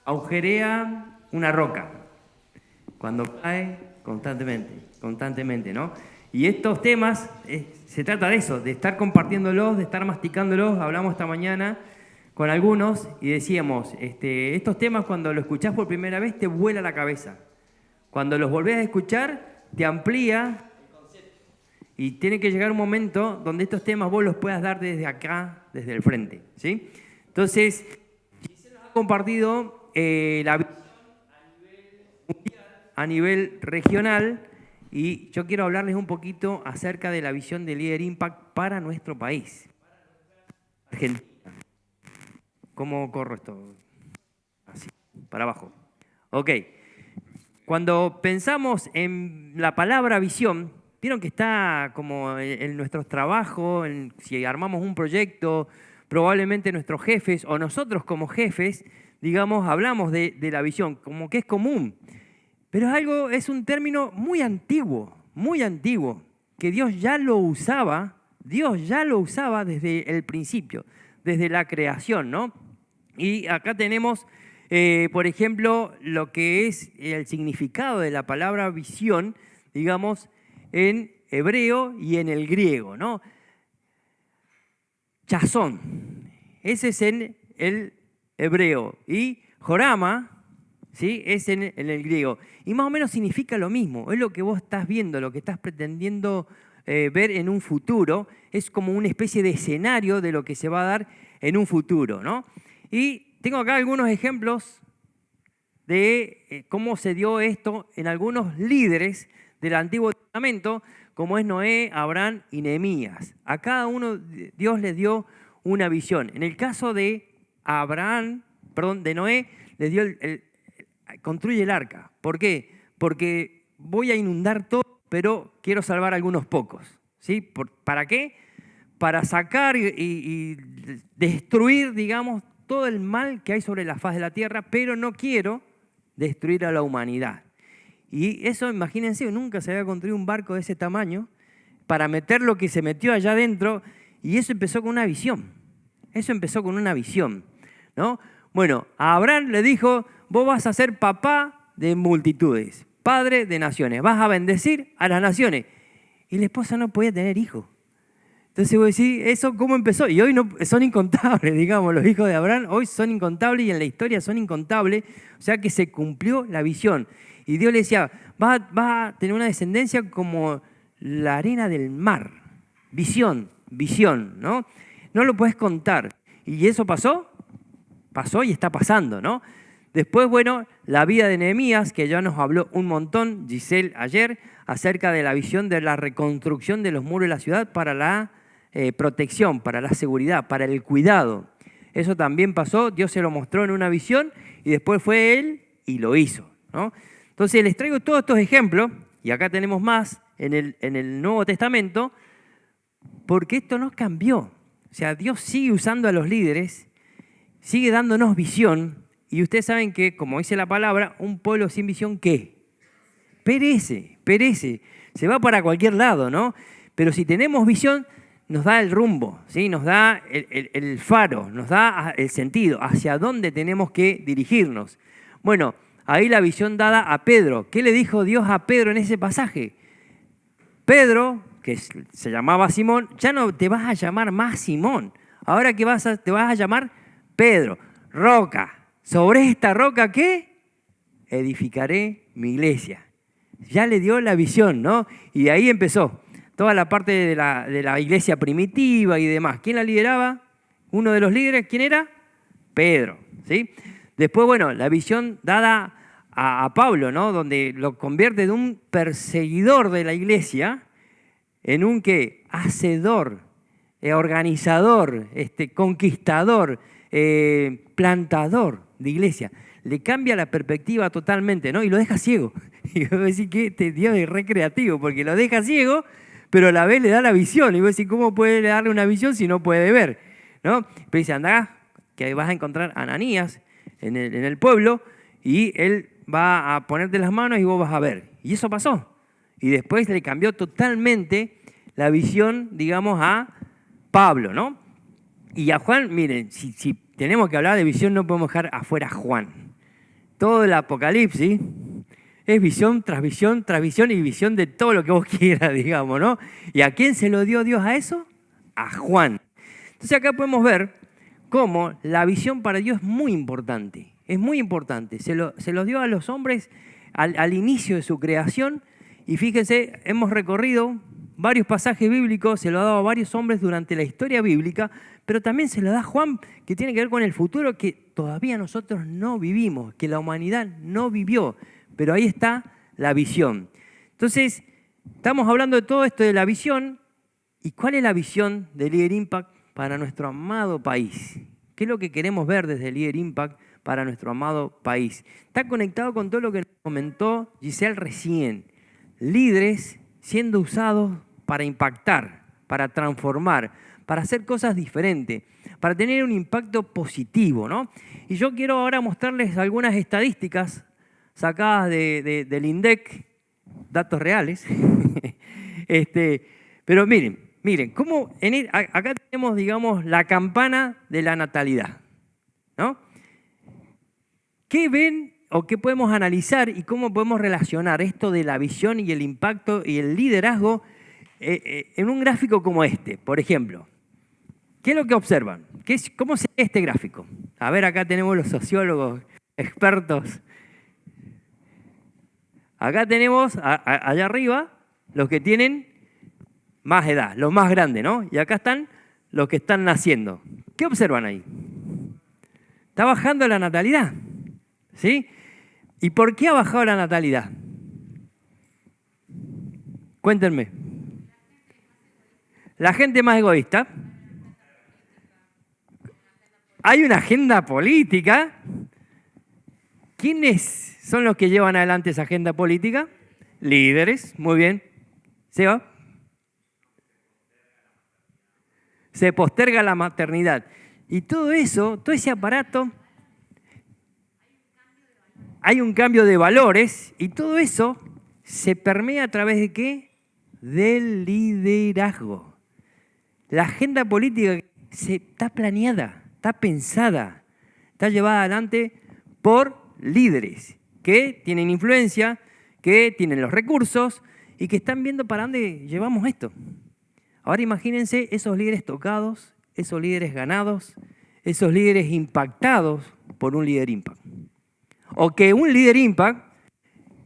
agujerea una roca cuando cae constantemente, ¿no? Y estos temas, se trata de eso, de estar compartiéndolos, de estar masticándolos. Hablamos esta mañana con algunos y decíamos, estos temas cuando los escuchás por primera vez te vuela la cabeza. Cuando los volvés a escuchar, te amplía y tiene que llegar un momento donde estos temas vos los puedas dar desde acá, desde el frente, ¿sí? Entonces, Giselle nos ha compartido la visión a nivel regional y yo quiero hablarles un poquito acerca de la visión de Líder Impact para nuestro país, Argentina. ¿Cómo corro esto? Así, para abajo. Ok. Cuando pensamos en la palabra visión, vieron que está como en nuestros trabajos, si armamos un proyecto, probablemente nuestros jefes o nosotros como jefes, digamos, hablamos de la visión, como que es común. Pero es un término muy antiguo, que Dios ya lo usaba desde el principio, desde la creación, ¿no? Y acá tenemos, por ejemplo, lo que es el significado de la palabra visión, digamos, en hebreo y en el griego, ¿no? Chazón, ese es en el hebreo, y jorama, ¿sí? Es en el griego. Y más o menos significa lo mismo, es lo que vos estás viendo, lo que estás pretendiendo ver en un futuro, es como una especie de escenario de lo que se va a dar en un futuro, ¿no? Y tengo acá algunos ejemplos de cómo se dio esto en algunos líderes del Antiguo Testamento, como es Noé, Abraham y Nehemías. A cada uno Dios les dio una visión. En el caso de de Noé, les dio construye el arca. ¿Por qué? Porque voy a inundar todo, pero quiero salvar a algunos pocos. ¿Sí? ¿Para qué? Para sacar y destruir, digamos, todo el mal que hay sobre la faz de la tierra, pero no quiero destruir a la humanidad. Y eso, imagínense, nunca se había construido un barco de ese tamaño para meter lo que se metió allá adentro, y eso empezó con una visión. ¿No? Bueno, a Abraham le dijo, vos vas a ser papá de multitudes, padre de naciones, vas a bendecir a las naciones. Y la esposa no podía tener hijos. Entonces vos decís, ¿eso cómo empezó? Y hoy no, son incontables, digamos, los hijos de Abraham hoy son incontables y en la historia son incontables. O sea que se cumplió la visión. Y Dios le decía, vas a tener una descendencia como la arena del mar. Visión, ¿no? No lo puedes contar. ¿Y eso pasó? Pasó y está pasando, ¿no? Después, bueno, la vida de Nehemías, que ya nos habló un montón, Giselle ayer, acerca de la visión de la reconstrucción de los muros de la ciudad para la protección, para la seguridad, para el cuidado. Eso también pasó, Dios se lo mostró en una visión y después fue Él y lo hizo, ¿no? Entonces les traigo todos estos ejemplos, y acá tenemos más en el Nuevo Testamento, porque esto no cambió. O sea, Dios sigue usando a los líderes, sigue dándonos visión, y ustedes saben que, como dice la palabra, un pueblo sin visión, ¿qué? Perece, se va para cualquier lado, ¿no? Pero si tenemos visión, nos da el rumbo, ¿sí? Nos da el faro, nos da el sentido, hacia dónde tenemos que dirigirnos. Bueno, ahí la visión dada a Pedro. ¿Qué le dijo Dios a Pedro en ese pasaje? Pedro, que se llamaba Simón, ya no te vas a llamar más Simón. Ahora que te vas a llamar Pedro, roca. Sobre esta roca, ¿qué? Edificaré mi iglesia. Ya le dio la visión, ¿no? Y de ahí empezó toda la parte de la iglesia primitiva y demás. ¿Quién la lideraba? Uno de los líderes, ¿quién era? Pedro, ¿sí? Después, bueno, la visión dada a Pablo, ¿no? Donde lo convierte de un perseguidor de la iglesia en un ¿qué? Hacedor, organizador, conquistador, plantador de iglesia. Le cambia la perspectiva totalmente, ¿no? Y lo deja ciego. Y vos decís que Dios es recreativo, porque lo deja ciego, pero a la vez le da la visión. Y vos decís, ¿cómo puede darle una visión si no puede ver? ¿No? Pero dice, andá, que vas a encontrar a Ananías en el pueblo, y él va a ponerte las manos y vos vas a ver. Y eso pasó. Y después le cambió totalmente la visión, digamos, a Pablo, ¿no? Y a Juan, miren, si tenemos que hablar de visión, no podemos dejar afuera a Juan. todo el Apocalipsis es visión tras visión tras visión y visión de todo lo que vos quieras, digamos, ¿no? ¿Y a quién se lo dio Dios a eso? A Juan. Entonces acá podemos ver cómo la visión para Dios es muy importante. Es muy importante. Se lo dio a los hombres al inicio de su creación. Y fíjense, hemos recorrido varios pasajes bíblicos, se lo ha dado a varios hombres durante la historia bíblica, pero también se lo da a Juan, que tiene que ver con el futuro que todavía nosotros no vivimos, que la humanidad no vivió. Pero ahí está la visión. Entonces, estamos hablando de todo esto de la visión. ¿Y cuál es la visión de Líder Impact para nuestro amado país? ¿Qué es lo que queremos ver desde Líder Impact para nuestro amado país? Está conectado con todo lo que nos comentó Giselle recién. Líderes siendo usados para impactar, para transformar, para hacer cosas diferentes, para tener un impacto positivo, ¿no? Y yo quiero ahora mostrarles algunas estadísticas sacadas del INDEC, datos reales. Pero miren, cómo acá tenemos, digamos, la campana de la natalidad, ¿no? ¿Qué ven o qué podemos analizar y cómo podemos relacionar esto de la visión y el impacto y el liderazgo en un gráfico como este? Por ejemplo, ¿qué es lo que observan? ¿Cómo se ve este gráfico? A ver, acá tenemos los sociólogos expertos. Acá tenemos, allá arriba, los que tienen más edad, los más grandes, ¿no? Y acá están los que están naciendo. ¿Qué observan ahí? Está bajando la natalidad, ¿sí? ¿Y por qué ha bajado la natalidad? Cuéntenme. La gente más egoísta. Hay una agenda política. ¿Quiénes son los que llevan adelante esa agenda política? Líderes, muy bien. ¿Seba? Se posterga la maternidad. Y todo eso, todo ese aparato, hay un cambio de valores y todo eso se permea a través de ¿qué? Del liderazgo. La agenda política está planeada, está pensada, está llevada adelante por líderes que tienen influencia, que tienen los recursos y que están viendo para dónde llevamos esto. Ahora imagínense esos líderes tocados, esos líderes ganados, esos líderes impactados por un líder impact. O que un líder impact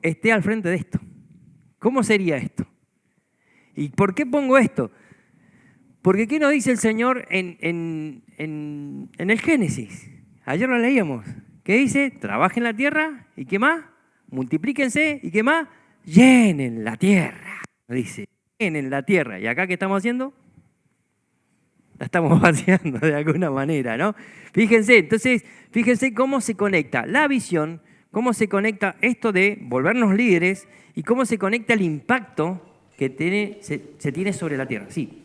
esté al frente de esto. ¿Cómo sería esto? ¿Y por qué pongo esto? Porque ¿qué nos dice el Señor en el Génesis? Ayer lo leíamos. ¿Qué dice? Trabajen la tierra y ¿qué más? Multiplíquense y ¿qué más? Llenen la tierra. Dice, llenen la tierra. ¿Y acá qué estamos haciendo? La estamos vaciando de alguna manera, ¿no? Fíjense, entonces, fíjense cómo se conecta la visión, cómo se conecta esto de volvernos líderes y cómo se conecta el impacto que se tiene sobre la tierra. Sí.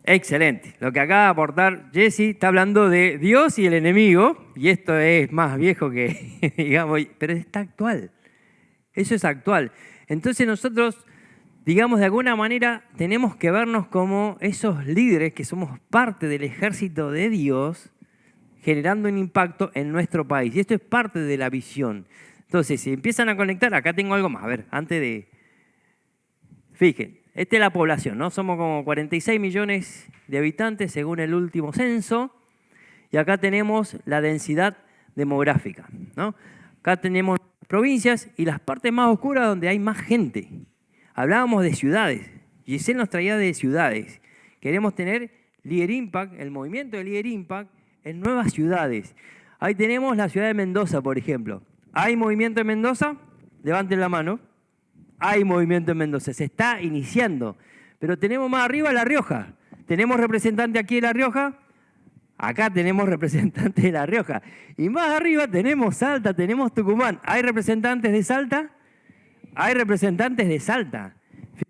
Excelente. Lo que acaba de aportar Jesse está hablando de Dios y el enemigo, y esto es más viejo que, digamos, pero está actual. Eso es actual. Entonces nosotros, digamos, de alguna manera tenemos que vernos como esos líderes que somos parte del ejército de Dios, generando un impacto en nuestro país. Y esto es parte de la visión. Entonces, si empiezan a conectar, acá tengo algo más. A ver, antes de... Fíjense. Esta es la población, ¿no? Somos como 46 millones de habitantes según el último censo. Y acá tenemos la densidad demográfica, ¿no? Acá tenemos provincias y las partes más oscuras donde hay más gente. Hablábamos de ciudades. Giselle nos traía de ciudades. Queremos tener Líder Impact, el movimiento de Líder Impact, en nuevas ciudades. Ahí tenemos la ciudad de Mendoza, por ejemplo. ¿Hay movimiento en Mendoza? Levanten la mano. Hay movimiento en Mendoza, se está iniciando. Pero tenemos más arriba La Rioja. ¿Tenemos representante aquí de La Rioja? Acá tenemos representantes de La Rioja. Y más arriba tenemos Salta, tenemos Tucumán. ¿Hay representantes de Salta? Hay representantes de Salta.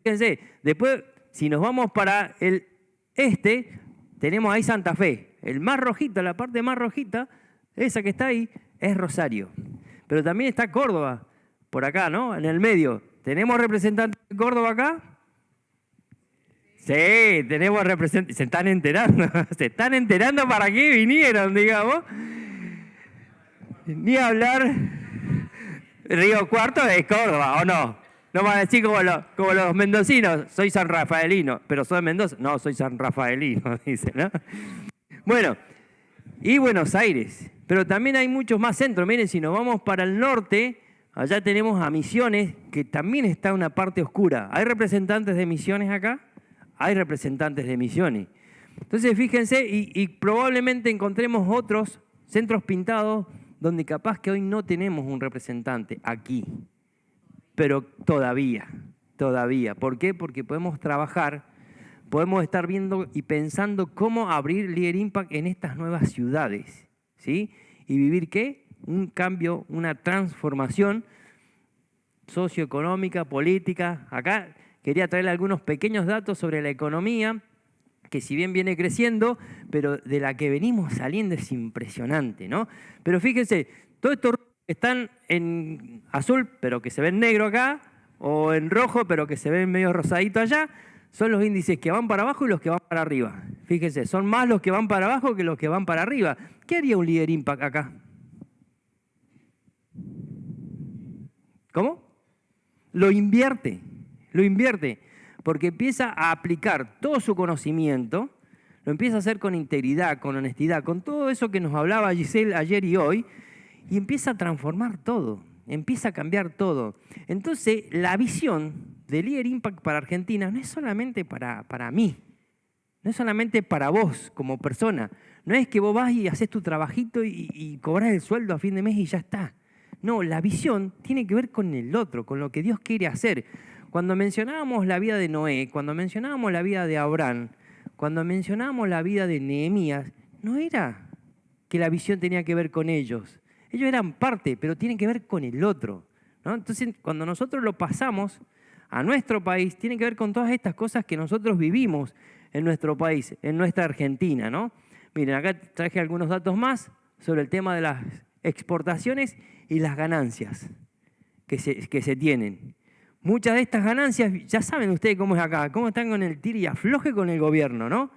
Fíjense, después, si nos vamos para el este, tenemos ahí Santa Fe. El más rojito, la parte más rojita, esa que está ahí, es Rosario. Pero también está Córdoba, por acá, ¿no? En el medio. ¿Tenemos representantes de Córdoba acá? Sí, tenemos representantes. Se están enterando. Se están enterando para qué vinieron, digamos. Ni hablar. Río Cuarto es Córdoba, ¿o no? No van a decir como los mendocinos, soy san rafaelino, pero soy de Mendoza. No, soy san rafaelino, dice, ¿no? Bueno, y Buenos Aires. Pero también hay muchos más centros. Miren, si nos vamos para el norte, allá tenemos a Misiones, que también está en una parte oscura. ¿Hay representantes de Misiones acá? Hay representantes de Misiones. Entonces, fíjense, y probablemente encontremos otros centros pintados donde capaz que hoy no tenemos un representante aquí. Pero todavía. ¿Por qué? Porque podemos trabajar, podemos estar viendo y pensando cómo abrir Líder Impact en estas nuevas ciudades, ¿sí? Y vivir, ¿qué? Un cambio, una transformación socioeconómica, política. Acá quería traerle algunos pequeños datos sobre la economía, que si bien viene creciendo, pero de la que venimos saliendo es impresionante, ¿no? Pero fíjense, todos estos están en azul, pero que se ven negro acá, o en rojo, pero que se ven medio rosadito allá, son los índices que van para abajo y los que van para arriba. Fíjense, son más los que van para abajo que los que van para arriba. ¿Qué haría un Líder Impact acá? ¿Cómo? Lo invierte, porque empieza a aplicar todo su conocimiento, lo empieza a hacer con integridad, con honestidad, con todo eso que nos hablaba Giselle ayer y hoy, y empieza a transformar todo, empieza a cambiar todo. Entonces, la visión de Líder Impact para Argentina no es solamente para mí, no es solamente para vos como persona, no es que vos vas y haces tu trabajito y cobrás el sueldo a fin de mes y ya está. No, la visión tiene que ver con el otro, con lo que Dios quiere hacer. Cuando mencionábamos la vida de Noé, cuando mencionábamos la vida de Abraham, cuando mencionábamos la vida de Nehemías, no era que la visión tenía que ver con ellos. Ellos eran parte, pero tienen que ver con el otro, ¿no? Entonces, cuando nosotros lo pasamos a nuestro país, tiene que ver con todas estas cosas que nosotros vivimos en nuestro país, en nuestra Argentina, ¿no? Miren, acá traje algunos datos más sobre el tema de las exportaciones y las ganancias que se tienen. Muchas de estas ganancias, ya saben ustedes cómo es acá, cómo están con el tiro y afloje con el gobierno, ¿no?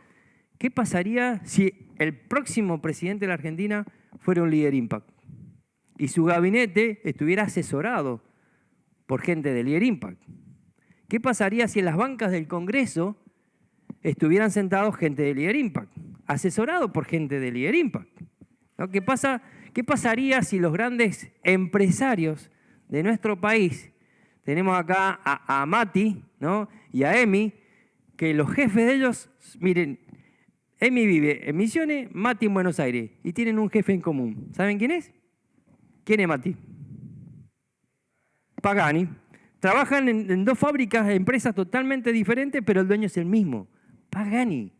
¿Qué pasaría si el próximo presidente de la Argentina fuera un Líder Impact y su gabinete estuviera asesorado por gente de Líder Impact? ¿Qué pasaría si en las bancas del Congreso estuvieran sentados gente de Líder Impact, asesorado por gente de Líder Impact? ¿No? ¿Qué pasaría si los grandes empresarios de nuestro país, tenemos acá a Mati, ¿no? Y a Emi, que los jefes de ellos, miren, Emi vive en Misiones, Mati en Buenos Aires, y tienen un jefe en común. ¿Saben quién es? ¿Quién es Mati? Pagani. Trabajan en dos fábricas, empresas totalmente diferentes, pero el dueño es el mismo. Pagani.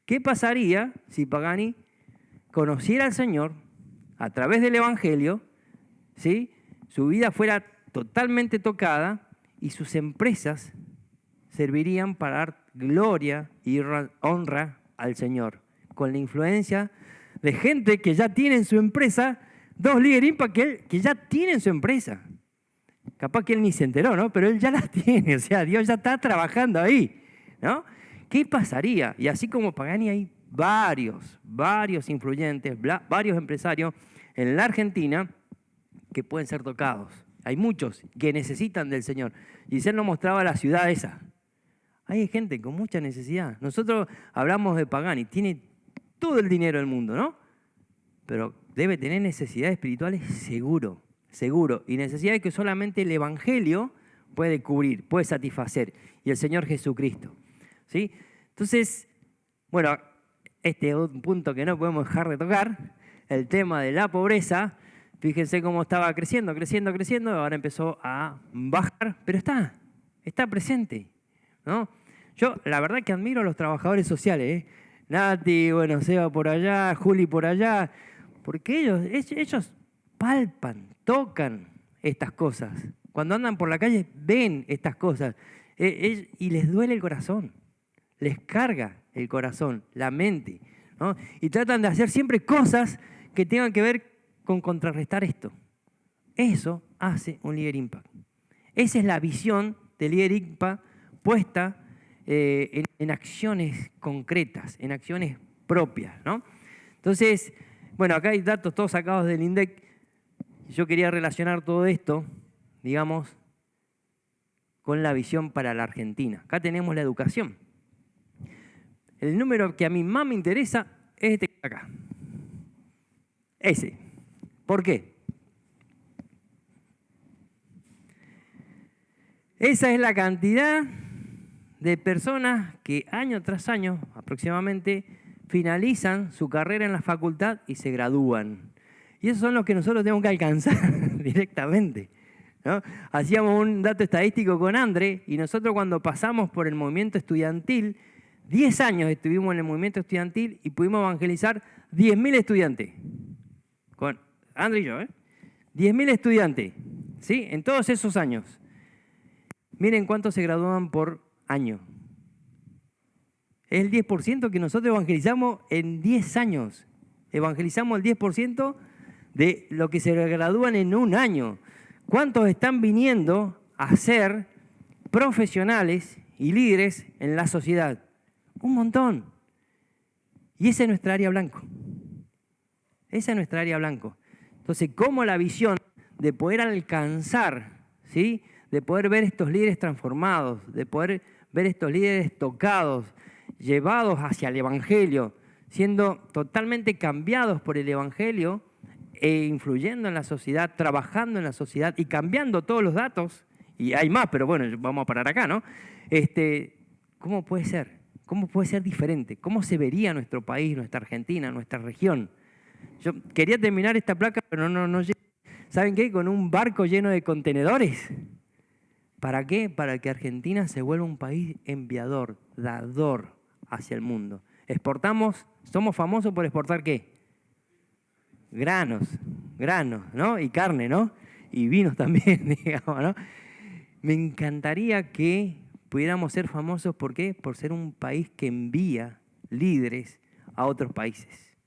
¿Qué pasaría si Pagani conociera al Señor a través del Evangelio, ¿sí? Su vida fuera totalmente tocada y sus empresas servirían para dar gloria y honra al Señor, con la influencia de gente que ya tiene en su empresa, dos Líder Impact que ya tienen su empresa. Capaz que él ni se enteró, ¿no? Pero él ya la tiene, o sea, Dios ya está trabajando ahí, ¿no? ¿Qué pasaría? Y así como Pagani hay varios influyentes, varios empresarios en la Argentina que pueden ser tocados. Hay muchos que necesitan del Señor. Giselle nos mostraba la ciudad esa. Hay gente con mucha necesidad. Nosotros hablamos de Pagani, tiene todo el dinero del mundo, ¿no? Pero debe tener necesidades espirituales seguro. Y necesidades que solamente el Evangelio puede cubrir, puede satisfacer. Y el Señor Jesucristo, ¿sí? Entonces, bueno, este es un punto que no podemos dejar de tocar, el tema de la pobreza. Fíjense cómo estaba creciendo, ahora empezó a bajar, pero está presente, ¿no? Yo, la verdad que admiro a los trabajadores sociales, ¿eh? Nati, bueno, Seba por allá, Juli por allá, porque ellos palpan, tocan estas cosas. Cuando andan por la calle ven estas cosas y les duele el corazón. Les carga el corazón, la mente, ¿no? Y tratan de hacer siempre cosas que tengan que ver con contrarrestar esto. Eso hace un líder impact. Esa es la visión del líder impact puesta en acciones concretas, en acciones propias, ¿no? Entonces, bueno, acá hay datos todos sacados del INDEC. Yo quería relacionar todo esto, digamos, con la visión para la Argentina. Acá tenemos la educación. El número que a mí más me interesa es este que está acá. Ese. ¿Por qué? Esa es la cantidad de personas que año tras año, aproximadamente, finalizan su carrera en la facultad y se gradúan. Y esos son los que nosotros tenemos que alcanzar directamente, ¿no? Hacíamos un dato estadístico con André y nosotros cuando pasamos por el movimiento estudiantil, 10 años estuvimos en el movimiento estudiantil y pudimos evangelizar 10.000 estudiantes. Con André y yo, 10.000 estudiantes, ¿sí? En todos esos años. Miren cuántos se gradúan por año. Es el 10% que nosotros evangelizamos en 10 años. Evangelizamos el 10% de lo que se gradúan en un año. ¿Cuántos están viniendo a ser profesionales y líderes en la sociedad? Un montón. Y esa es nuestra área blanco. Esa es nuestra área blanco. Entonces, ¿cómo la visión de poder alcanzar, ¿sí?, de poder ver estos líderes transformados, de poder ver estos líderes tocados, llevados hacia el Evangelio, siendo totalmente cambiados por el Evangelio e influyendo en la sociedad, trabajando en la sociedad y cambiando todos los datos? Y hay más, pero bueno, vamos a parar acá, ¿no? ¿Cómo puede ser? ¿Cómo puede ser diferente? ¿Cómo se vería nuestro país, nuestra Argentina, nuestra región? Yo quería terminar esta placa, pero no llegué. ¿Saben qué? Con un barco lleno de contenedores. ¿Para qué? Para que Argentina se vuelva un país enviador, dador hacia el mundo. Exportamos, somos famosos por exportar ¿qué? Granos, ¿no? Y carne, ¿no? Y vinos también, digamos, ¿no? Me encantaría que pudiéramos ser famosos, ¿por qué? Por ser un país que envía líderes a otros países,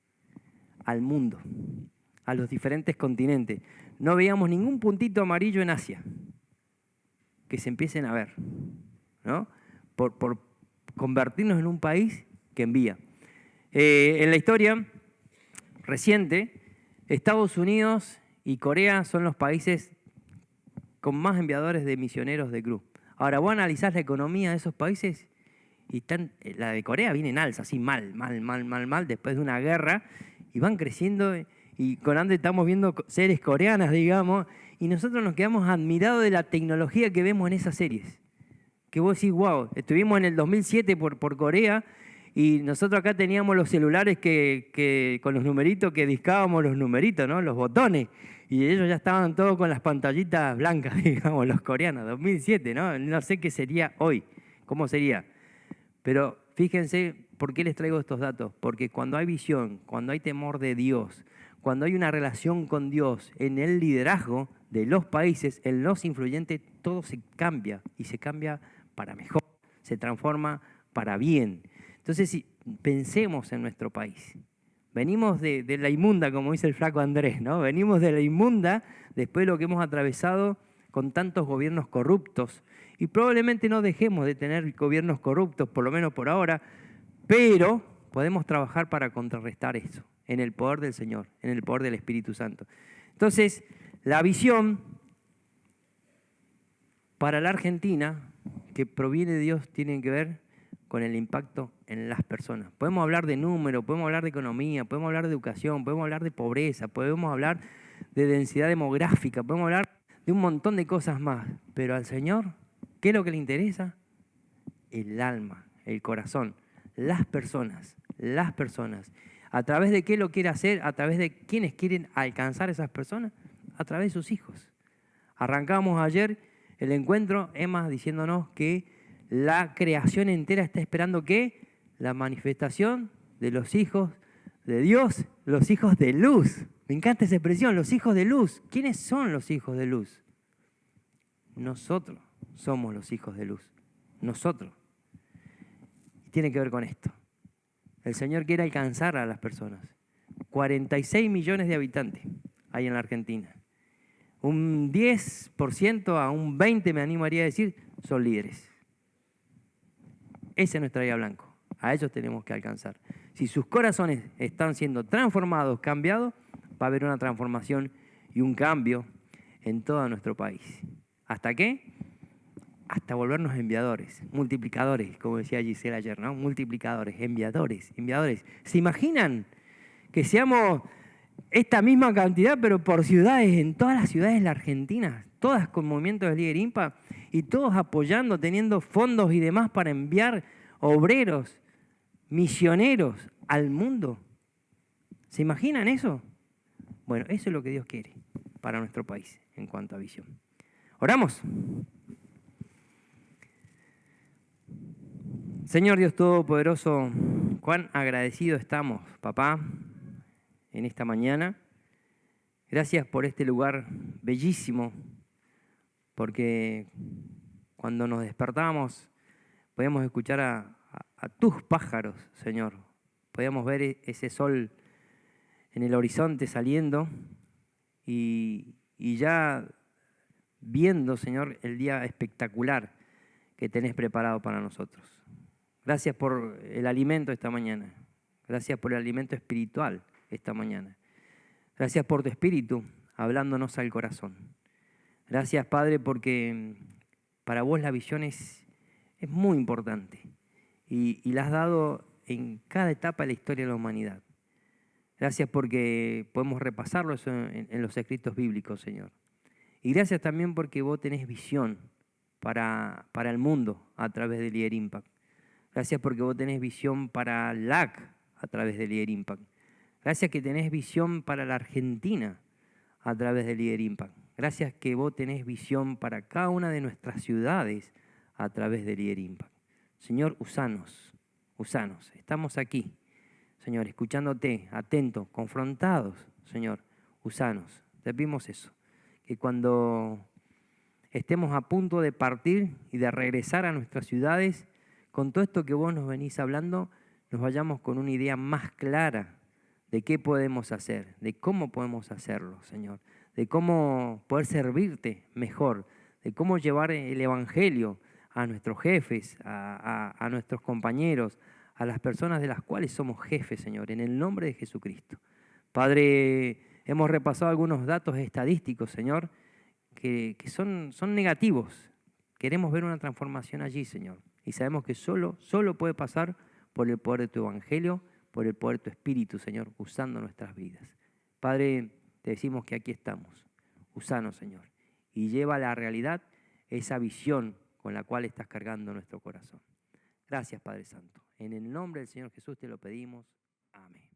al mundo, a los diferentes continentes. No veíamos ningún puntito amarillo en Asia. Que se empiecen a ver, ¿no? Por convertirnos en un país que envía. En la historia reciente, Estados Unidos y Corea son los países con más enviadores de misioneros de cruz. Ahora, vos analizás la economía de esos países y la de Corea viene en alza, así mal, después de una guerra, y van creciendo. Y con André estamos viendo series coreanas, digamos, y nosotros nos quedamos admirados de la tecnología que vemos en esas series. Que vos decís, wow, estuvimos en el 2007 por Corea y nosotros acá teníamos los celulares que con los numeritos que discábamos los numeritos, ¿no? Los botones. Y ellos ya estaban todos con las pantallitas blancas, digamos, los coreanos, 2007, ¿no? No sé qué sería hoy, cómo sería. Pero fíjense por qué les traigo estos datos. Porque cuando hay visión, cuando hay temor de Dios, cuando hay una relación con Dios en el liderazgo de los países, en los influyentes, todo se cambia y se cambia para mejor, se transforma para bien. Entonces, si pensemos en nuestro país. Venimos de la inmunda, como dice el flaco Andrés, ¿no? Venimos de la inmunda después de lo que hemos atravesado con tantos gobiernos corruptos. Y probablemente no dejemos de tener gobiernos corruptos, por lo menos por ahora, pero podemos trabajar para contrarrestar eso, en el poder del Señor, en el poder del Espíritu Santo. Entonces, la visión para la Argentina, que proviene de Dios, tiene que ver con el impacto en las personas. Podemos hablar de números, podemos hablar de economía, podemos hablar de educación, podemos hablar de pobreza, podemos hablar de densidad demográfica, podemos hablar de un montón de cosas más. Pero al Señor, ¿qué es lo que le interesa? El alma, el corazón, las personas. ¿A través de qué lo quiere hacer? ¿A través de quiénes quieren alcanzar esas personas? A través de sus hijos. Arrancamos ayer el encuentro, Emma, diciéndonos que la creación entera está esperando ¿qué? La manifestación de los hijos de Dios, los hijos de luz. Me encanta esa expresión, los hijos de luz. ¿Quiénes son los hijos de luz? Nosotros somos los hijos de luz. Nosotros. tiene que ver con esto. El Señor quiere alcanzar a las personas. 46 millones de habitantes hay en la Argentina. Un 10% a un 20%, me animaría a decir, son líderes. Esa es nuestra guía blanco. A ellos tenemos que alcanzar. Si sus corazones están siendo transformados, cambiados, va a haber una transformación y un cambio en todo nuestro país. ¿Hasta qué? Hasta volvernos enviadores, multiplicadores, como decía Gisela ayer, ¿no? Multiplicadores, enviadores. ¿Se imaginan que seamos esta misma cantidad, pero por ciudades, en todas las ciudades de la Argentina, todas con movimientos de Líder Impact y todos apoyando, teniendo fondos y demás para enviar obreros, misioneros al mundo? ¿Se imaginan eso? Bueno, eso es lo que Dios quiere para nuestro país en cuanto a visión. Oramos. Señor Dios Todopoderoso, cuán agradecidos estamos, papá, en esta mañana. Gracias por este lugar bellísimo, porque cuando nos despertamos podíamos escuchar a tus pájaros, Señor. Podíamos ver ese sol en el horizonte saliendo y ya viendo, Señor, el día espectacular que tenés preparado para nosotros. Gracias por el alimento esta mañana. Gracias por el alimento espiritual esta mañana. Gracias por tu espíritu hablándonos al corazón. Gracias, Padre, porque para vos la visión es muy importante y la has dado en cada etapa de la historia de la humanidad. Gracias porque podemos repasarlo eso en los escritos bíblicos, Señor. Y gracias también porque vos tenés visión para el mundo a través de Líder Impact. Gracias porque vos tenés visión para LAC a través de Líder Impact. Gracias que tenés visión para la Argentina a través de Líder Impact. Gracias que vos tenés visión para cada una de nuestras ciudades a través de Líder Impact. Señor, usanos. Estamos aquí, Señor, escuchándote, atentos, confrontados, Señor, usanos. Te pedimos eso, que cuando estemos a punto de partir y de regresar a nuestras ciudades, con todo esto que vos nos venís hablando, nos vayamos con una idea más clara de qué podemos hacer, de cómo podemos hacerlo, Señor, de cómo poder servirte mejor, de cómo llevar el Evangelio a nuestros jefes, a nuestros compañeros, a las personas de las cuales somos jefes, Señor, en el nombre de Jesucristo. Padre, hemos repasado algunos datos estadísticos, Señor, que son negativos. Queremos ver una transformación allí, Señor. Y sabemos que solo puede pasar por el poder de tu Evangelio, por el poder de tu Espíritu, Señor, usando nuestras vidas. Padre, te decimos que aquí estamos. Usanos, Señor, y lleva a la realidad esa visión con la cual estás cargando nuestro corazón. Gracias, Padre Santo. En el nombre del Señor Jesús te lo pedimos. Amén.